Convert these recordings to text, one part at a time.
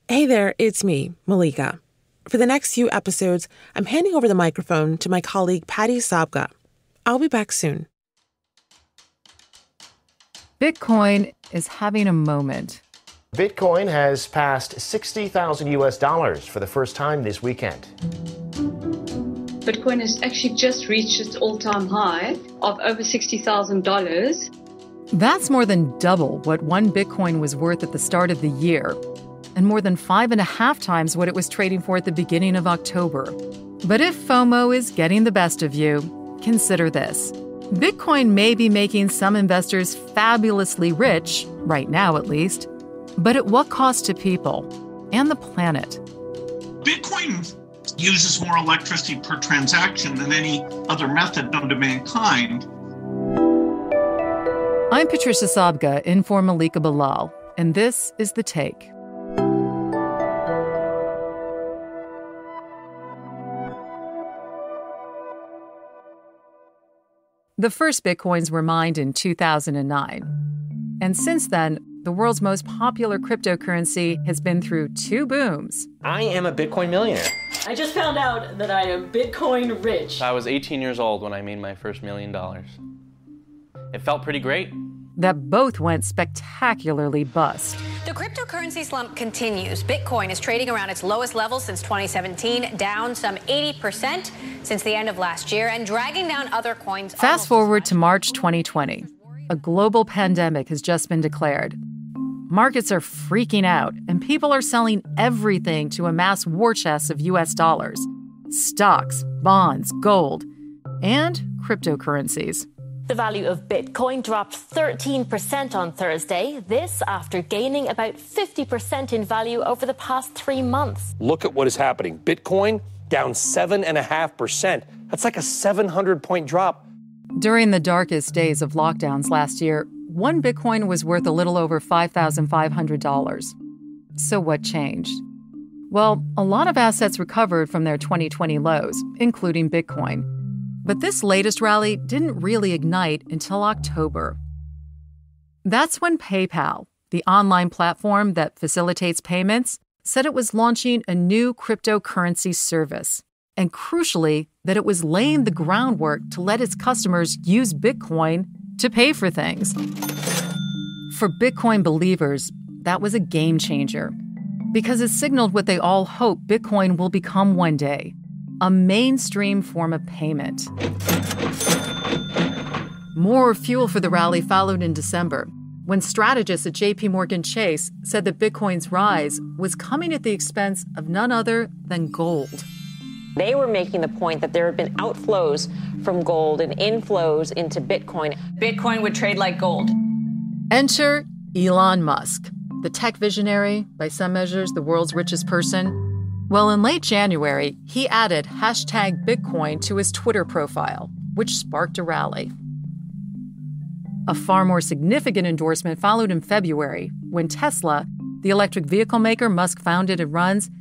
Hey there, it's me, Malika. For the next few episodes, I'm handing over the microphone to my colleague Patty Sabga. I'll be back soon. Bitcoin is having a moment. Bitcoin has passed 60,000 US dollars for the first time this weekend. Bitcoin has actually just reached its all-time high of over $60,000. That's more than double what one Bitcoin was worth at the start of the year, and more than 5.5 times what it was trading for at the beginning of October. But if FOMO is getting the best of you, consider this. Bitcoin may be making some investors fabulously rich, right now at least, but at what cost to people and the planet? Bitcoin uses more electricity per transaction than any other method known to mankind. I'm Patricia Sabga in for Malika Bilal, and this is The Take. The first Bitcoins were mined in 2009. And since then, the world's most popular cryptocurrency has been through two booms. I am a Bitcoin millionaire. I just found out that I am Bitcoin rich. I was 18 years old when I made my first $1 million. It felt pretty great. That both went spectacularly bust. The cryptocurrency slump continues. Bitcoin is trading around its lowest level since 2017, down some 80% since the end of last year, and dragging down other coins. Fast forward to March 2020. A global pandemic has just been declared. Markets are freaking out, and people are selling everything to amass war chests of US dollars. Stocks, bonds, gold, and cryptocurrencies. The value of Bitcoin dropped 13% on Thursday, this after gaining about 50% in value over the past 3 months. Look at what is happening. Bitcoin down 7.5%. That's like a 700-point drop. During the darkest days of lockdowns last year, one Bitcoin was worth a little over $5,500. So what changed? Well, a lot of assets recovered from their 2020 lows, including Bitcoin. But this latest rally didn't really ignite until October. That's when PayPal, the online platform that facilitates payments, said it was launching a new cryptocurrency service. And crucially, that it was laying the groundwork to let its customers use Bitcoin to pay for things. For Bitcoin believers, that was a game changer, because it signaled what they all hope Bitcoin will become one day: a mainstream form of payment. More fuel for the rally followed in December, when strategists at JPMorgan Chase said that Bitcoin's rise was coming at the expense of none other than gold. They were making the point that there had been outflows from gold and inflows into Bitcoin. Bitcoin would trade like gold. Enter Elon Musk, the tech visionary, by some measures the world's richest person. Well, in late January, he added #Bitcoin to his Twitter profile, which sparked a rally. A far more significant endorsement followed in February, when Tesla, the electric vehicle maker Musk founded and runs,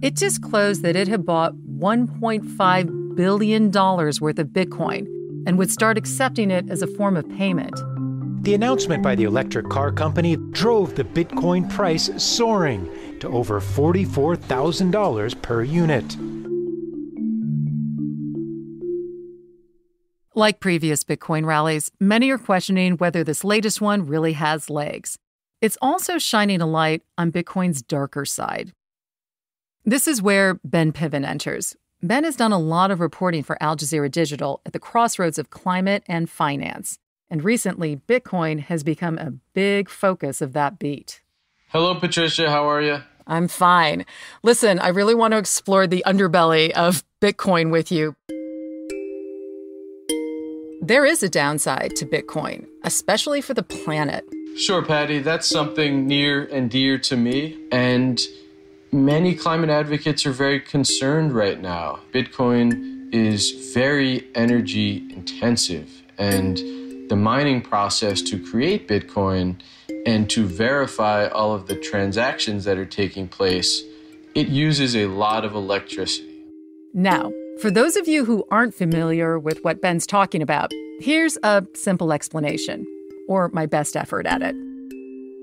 it disclosed that it had bought $1.5 billion worth of Bitcoin and would start accepting it as a form of payment. The announcement by the electric car company drove the Bitcoin price soaring to over $44,000 per unit. Like previous Bitcoin rallies, many are questioning whether this latest one really has legs. It's also shining a light on Bitcoin's darker side. This is where Ben Piven enters. Ben has done a lot of reporting for Al Jazeera Digital at the crossroads of climate and finance. And recently, Bitcoin has become a big focus of that beat. Hello, Patricia. How are you? I'm fine. Listen, I really want to explore the underbelly of Bitcoin with you. There is a downside to Bitcoin, especially for the planet. Sure, Patty. That's something near and dear to me. And many climate advocates are very concerned right now. Bitcoin is very energy intensive, and the mining process to create Bitcoin and to verify all of the transactions that are taking place, it uses a lot of electricity. Now, for those of you who aren't familiar with what Ben's talking about, here's a simple explanation, or my best effort at it.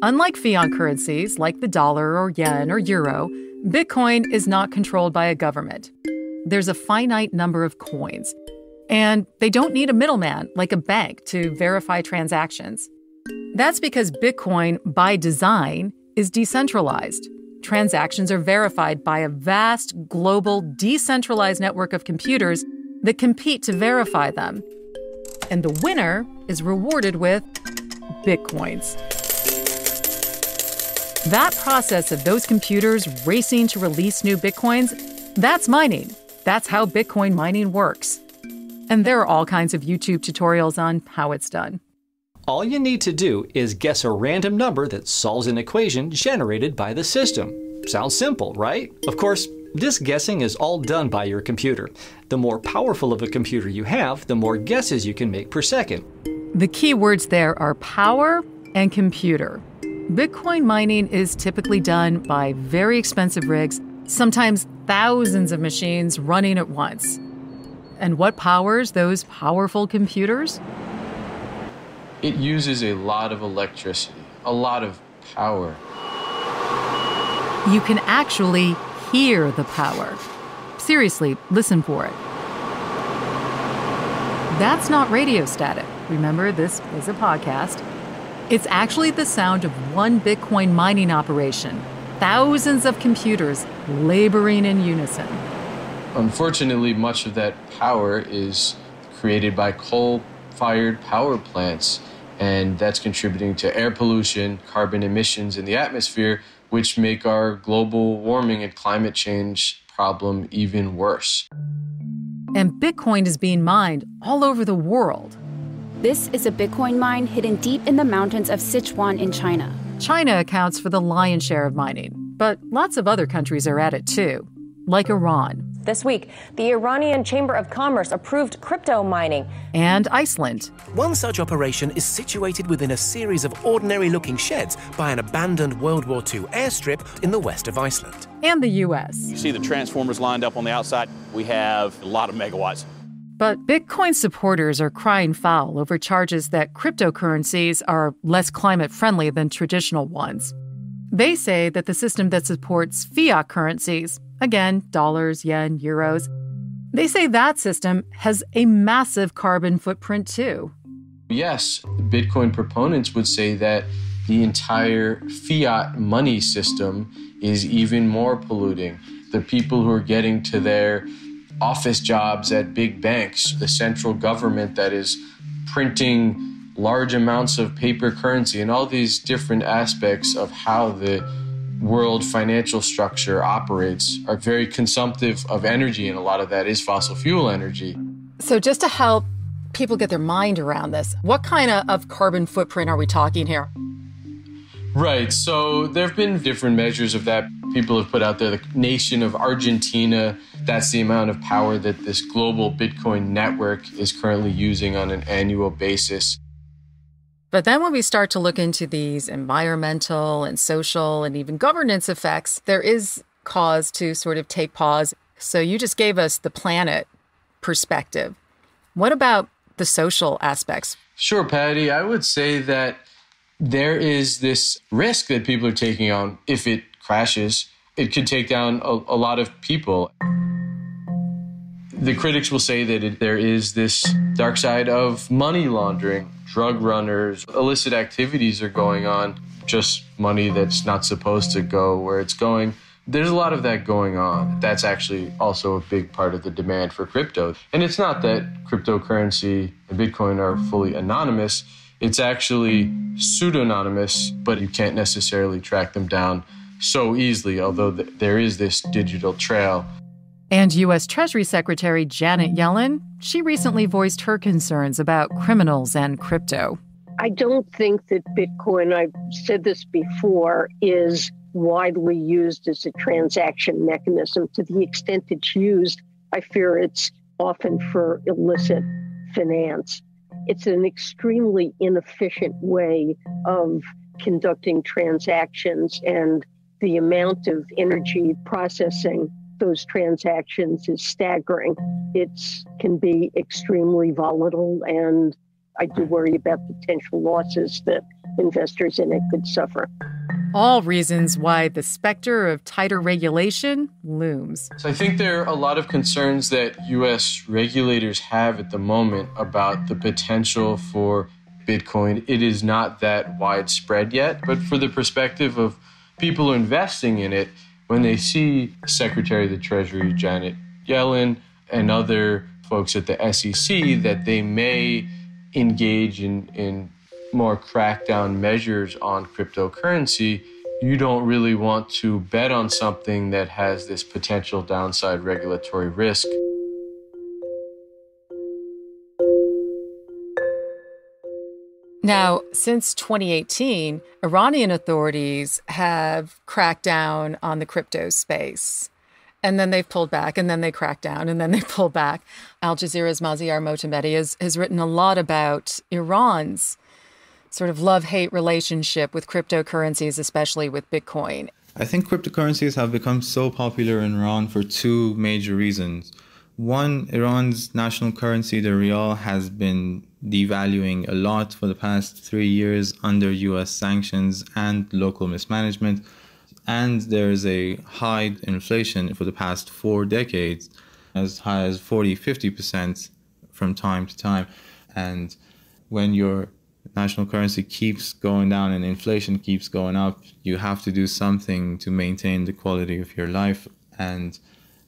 Unlike fiat currencies like the dollar or yen or euro, Bitcoin is not controlled by a government. There's a finite number of coins, and they don't need a middleman like a bank to verify transactions. That's because Bitcoin, by design, is decentralized. Transactions are verified by a vast, global, decentralized network of computers that compete to verify them. And the winner is rewarded with Bitcoins. That process of those computers racing to release new Bitcoins, that's mining. That's how Bitcoin mining works. And there are all kinds of YouTube tutorials on how it's done. All you need to do is guess a random number that solves an equation generated by the system. Sounds simple, right? Of course, this guessing is all done by your computer. The more powerful of a computer you have, the more guesses you can make per second. The key words there are power and computer. Bitcoin mining is typically done by very expensive rigs, sometimes thousands of machines running at once. And what powers those powerful computers? It uses a lot of electricity, a lot of power. You can actually hear the power. Seriously, listen for it. That's not radio static. Remember, this is a podcast. It's actually the sound of one Bitcoin mining operation. Thousands of computers laboring in unison. Unfortunately, much of that power is created by coal-fired power plants, and that's contributing to air pollution, carbon emissions in the atmosphere, which make our global warming and climate change problem even worse. And Bitcoin is being mined all over the world. This is a Bitcoin mine hidden deep in the mountains of Sichuan in China. China accounts for the lion's share of mining, but lots of other countries are at it too, like Iran. This week, the Iranian Chamber of Commerce approved crypto mining. And Iceland. One such operation is situated within a series of ordinary-looking sheds by an abandoned World War II airstrip in the west of Iceland. And the U.S. You see the transformers lined up on the outside. We have a lot of megawatts. But Bitcoin supporters are crying foul over charges that cryptocurrencies are less climate-friendly than traditional ones. They say that the system that supports fiat currencies, again, dollars, yen, euros, they say that system has a massive carbon footprint too. Yes, Bitcoin proponents would say that the entire fiat money system is even more polluting. The people who are getting to their office jobs at big banks, the central government that is printing large amounts of paper currency, and all these different aspects of how the world financial structure operates are very consumptive of energy, and a lot of that is fossil fuel energy. So just to help people get their mind around this, what kind of carbon footprint are we talking here? Right, so there have been different measures of that. People have put out there the nation of Argentina. That's the amount of power that this global Bitcoin network is currently using on an annual basis. But then when we start to look into these environmental and social and even governance effects, there is cause to sort of take pause. So you just gave us the planet perspective. What about the social aspects? Sure, Patty. I would say that there is this risk that people are taking on. If it crashes, it could take down a lot of people. The critics will say that there is this dark side of money laundering. Drug runners, illicit activities are going on, just money that's not supposed to go where it's going. There's a lot of that going on. That's actually also a big part of the demand for crypto. And it's not that cryptocurrency and Bitcoin are fully anonymous. It's actually pseudonymous, but you can't necessarily track them down so easily, although there is this digital trail. And U.S. Treasury Secretary Janet Yellen, she recently voiced her concerns about criminals and crypto. I don't think that Bitcoin, I've said this before, is widely used as a transaction mechanism. To the extent it's used, I fear it's often for illicit finance. It's an extremely inefficient way of conducting transactions, and the amount of energy processing those transactions is staggering. It can be extremely volatile, and I do worry about potential losses that investors in it could suffer. All reasons why the specter of tighter regulation looms. So I think there are a lot of concerns that U.S. regulators have at the moment about the potential for Bitcoin. It is not that widespread yet, but for the perspective of people investing in it, when they see Secretary of the Treasury Janet Yellen and other folks at the SEC, that they may engage in more crackdown measures on cryptocurrency, you don't really want to bet on something that has this potential downside regulatory risk. Now, since 2018, Iranian authorities have cracked down on the crypto space. And then they've pulled back, and then they crack down, and then they pull back. Al Jazeera's Maziar Mohammadi has written a lot about Iran's sort of love-hate relationship with cryptocurrencies, especially with Bitcoin. I think cryptocurrencies have become so popular in Iran for two major reasons. One, Iran's national currency, the rial, has been devaluing a lot for the past 3 years under US sanctions and local mismanagement. And there's a high inflation for the past 4 decades, as high as 40-50% from time to time. And when your national currency keeps going down and inflation keeps going up, you have to do something to maintain the quality of your life and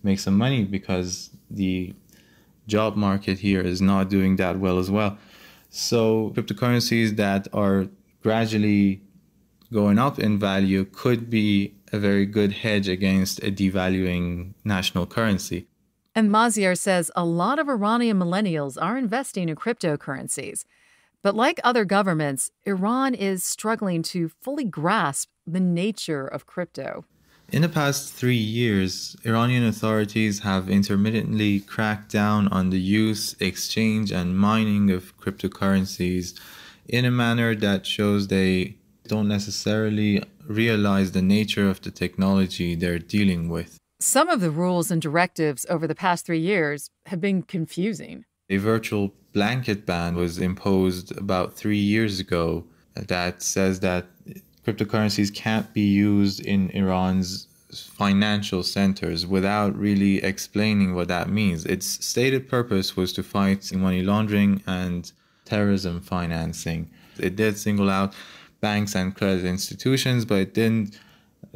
make some money, because the job market here is not doing that well as well. So cryptocurrencies that are gradually going up in value could be a very good hedge against a devaluing national currency. And Maziar says a lot of Iranian millennials are investing in cryptocurrencies. But like other governments, Iran is struggling to fully grasp the nature of crypto. In the past 3 years, Iranian authorities have intermittently cracked down on the use, exchange, and mining of cryptocurrencies in a manner that shows they don't necessarily realize the nature of the technology they're dealing with. Some of the rules and directives over the past 3 years have been confusing. A virtual blanket ban was imposed about 3 years ago that says that cryptocurrencies can't be used in Iran's financial centers without really explaining what that means. Its stated purpose was to fight money laundering and terrorism financing. It did single out banks and credit institutions, but it didn't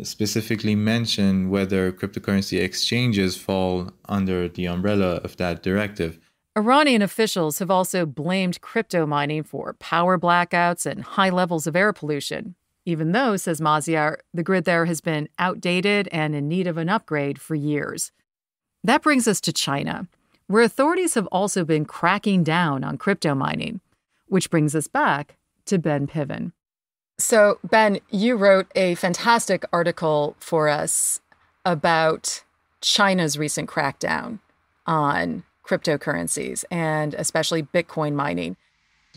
specifically mention whether cryptocurrency exchanges fall under the umbrella of that directive. Iranian officials have also blamed crypto mining for power blackouts and high levels of air pollution, even though, says Maziar, the grid there has been outdated and in need of an upgrade for years. That brings us to China, where authorities have also been cracking down on crypto mining, which brings us back to Ben Piven. So, Ben, you wrote a fantastic article for us about China's recent crackdown on cryptocurrencies and especially Bitcoin mining.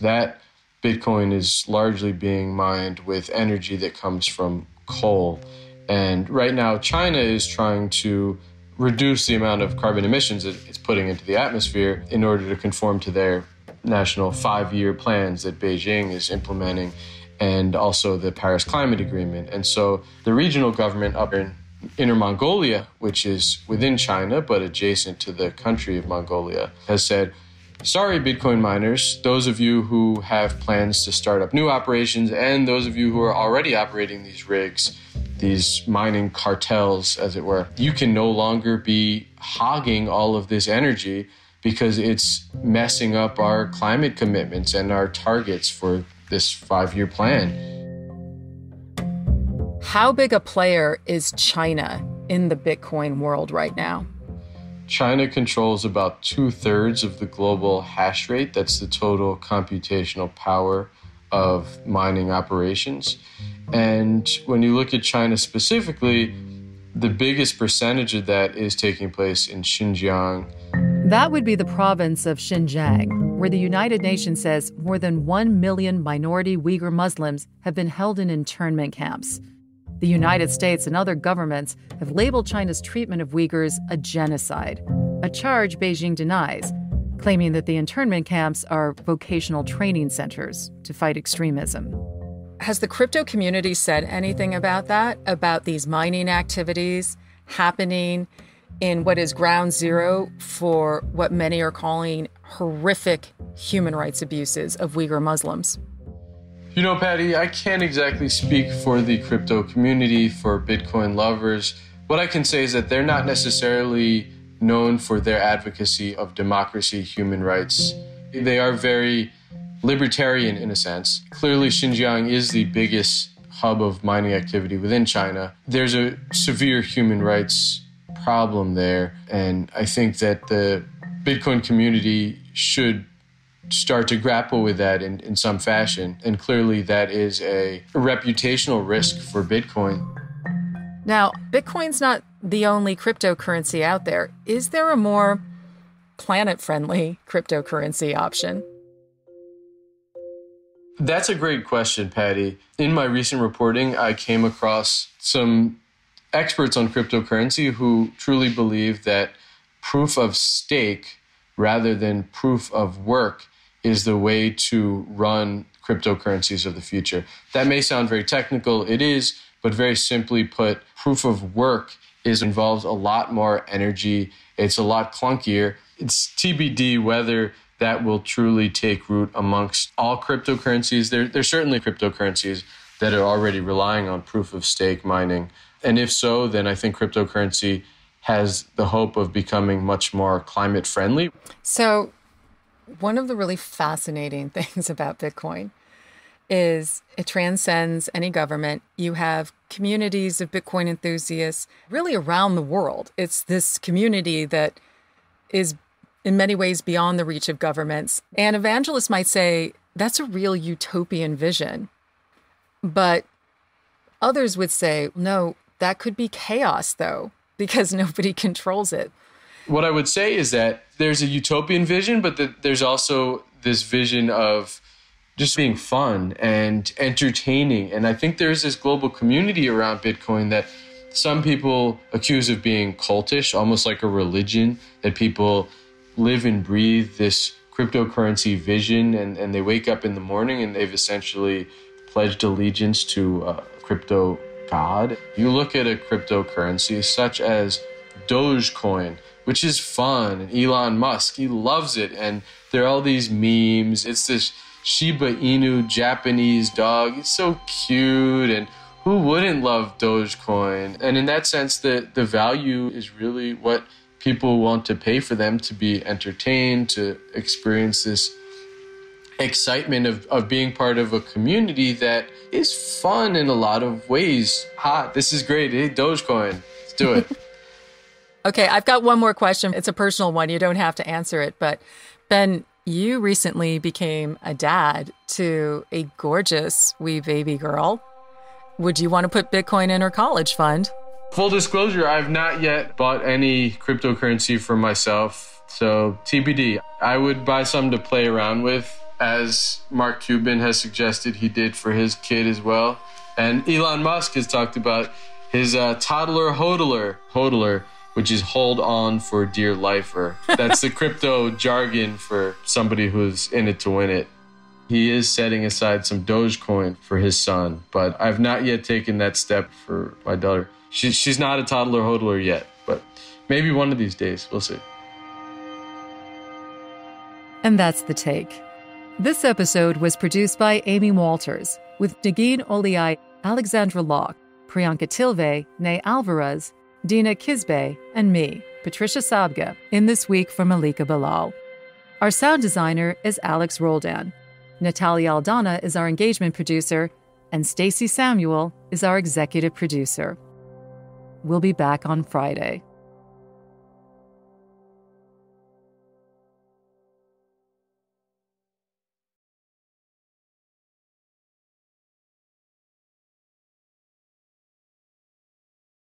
That Bitcoin is largely being mined with energy that comes from coal. And right now, China is trying to reduce the amount of carbon emissions it's putting into the atmosphere in order to conform to their national 5-year plans that Beijing is implementing, and also the Paris Climate Agreement. And so the regional government up in Inner Mongolia, which is within China but adjacent to the country of Mongolia, has said, sorry, Bitcoin miners, those of you who have plans to start up new operations and those of you who are already operating these rigs, these mining cartels, as it were, you can no longer be hogging all of this energy because it's messing up our climate commitments and our targets for this 5-year plan. How big a player is China in the Bitcoin world right now? China controls about 2/3 of the global hash rate. That's the total computational power of mining operations. And when you look at China specifically, the biggest percentage of that is taking place in Xinjiang. That would be the province of Xinjiang, where the United Nations says more than 1 million minority Uyghur Muslims have been held in internment camps. The United States and other governments have labeled China's treatment of Uyghurs a genocide, a charge Beijing denies, claiming that the internment camps are vocational training centers to fight extremism. has the crypto community said anything about that, about these mining activities happening in what is ground zero for what many are calling horrific human rights abuses of Uyghur Muslims? You know, Patty, I can't exactly speak for the crypto community, for Bitcoin lovers. What I can say is that they're not necessarily known for their advocacy of democracy, human rights. They are very libertarian in a sense. Clearly, Xinjiang is the biggest hub of mining activity within China. There's a severe human rights problem there, and I think that the Bitcoin community should start to grapple with that in some fashion. And clearly, that is a reputational risk for Bitcoin. Now, Bitcoin's not the only cryptocurrency out there. Is there a more planet-friendly cryptocurrency option? That's a great question, Patty. In my recent reporting, I came across some experts on cryptocurrency who truly believe that proof of stake rather than proof of work is the way to run cryptocurrencies of the future. That may sound very technical. It is, but very simply put, proof of work involves a lot more energy. It's a lot clunkier. It's TBD whether that will truly take root amongst all cryptocurrencies. There's certainly cryptocurrencies that are already relying on proof of stake mining. And if so, then I think cryptocurrency has the hope of becoming much more climate friendly. So one of the really fascinating things about Bitcoin is it transcends any government. You have communities of Bitcoin enthusiasts really around the world. It's this community that is in many ways beyond the reach of governments. And evangelists might say that's a real utopian vision. But others would say, no, that could be chaos, though, because nobody controls it. What I would say is that there's a utopian vision, but there's also this vision of just being fun and entertaining. And I think there's this global community around Bitcoin that some people accuse of being cultish, almost like a religion, that people live and breathe this cryptocurrency vision, and they wake up in the morning and they've essentially pledged allegiance to a crypto god. You look at a cryptocurrency such as Dogecoin, which is fun, and Elon Musk, he loves it, and there are all these memes. It's this Shiba Inu Japanese dog. It's so cute, and who wouldn't love Dogecoin? And in that sense, the value is really what people want to pay for them to be entertained, to experience this excitement of being part of a community that is fun in a lot of ways. This is great. Hey, Dogecoin, let's do it. Okay, I've got one more question. It's a personal one. You don't have to answer it. But Ben, you recently became a dad to a gorgeous wee baby girl. Would you want to put Bitcoin in her college fund? Full disclosure, I've not yet bought any cryptocurrency for myself. So TBD. I would buy some to play around with, as Mark Cuban has suggested he did for his kid as well. And Elon Musk has talked about his toddler hodler, which is hold on for dear lifer. That's the crypto jargon for somebody who's in it to win it. He is setting aside some Dogecoin for his son, but I've not yet taken that step for my daughter. She's not a toddler hodler yet, but maybe one of these days. We'll see. And that's The Take. This episode was produced by Amy Walters, with Nagin Oliai, Alexandra Locke, Priyanka Tilve, Nay Alvarez, Dina Kisbe, and me, Patricia Sabga, in This Week from Malika Bilal. Our sound designer is Alex Roldan. Natalia Aldana is our engagement producer, and Stacey Samuel is our executive producer. We'll be back on Friday.